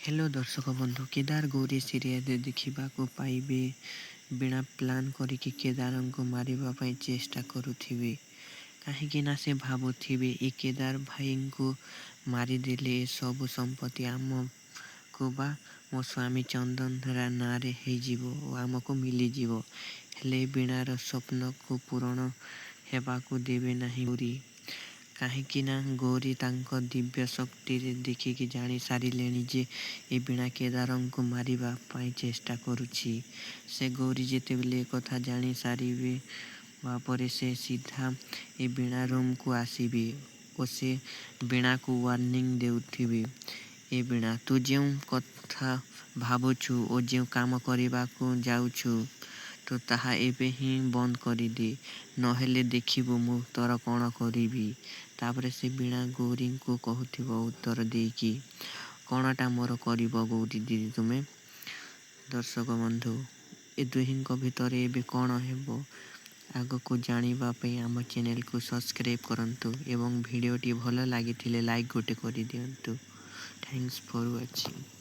Hello दर्शक बंधु Kedar Gauri serial देखा पाइबे बिना प्लान करिकी केदार को मारिबा पई चेष्टा करुथिबे कहीं से भावुथिबे ए केदार भाई को मारिदेले सब संपत्ति आम को बा मो स्वामी चंदन ना रे आमको मिलीजिव हेले बीणार स्वप्न को पूरण हेबाकू देवे नहीं गौरी कहीं गौरी तांको दिव्य शक्ति देखिकी जानी सारिले जे ए बीणा केदार को मारिबा पई चेष्टा करुछि से गौरी जेतेबेले कथा जानी सारिबे वापरे से सीधा ए बीणा रूम को आसीबे और से बीणा को वार्निंग देउथिबे ए बीणा तू जो कथा भावुछु और जो काम करबा को जाउछु तो ताहा एबे ही बंद करी दे नहेले देखिबु मु तोर कौन करी तापर से बीणा गौरी को कहूथिबो उत्तर देकी कौनटा मोर कर गौरी दीदी तुम्हें दर्शक बंधु ए दुहिं भितर एबे कौन हेबो आग को जानापी आम चैनल को सब्सक्राइब करंतु एवं वीडियोटी भल लगी लाइक गोटे कर दिंतु। Thanks for watching.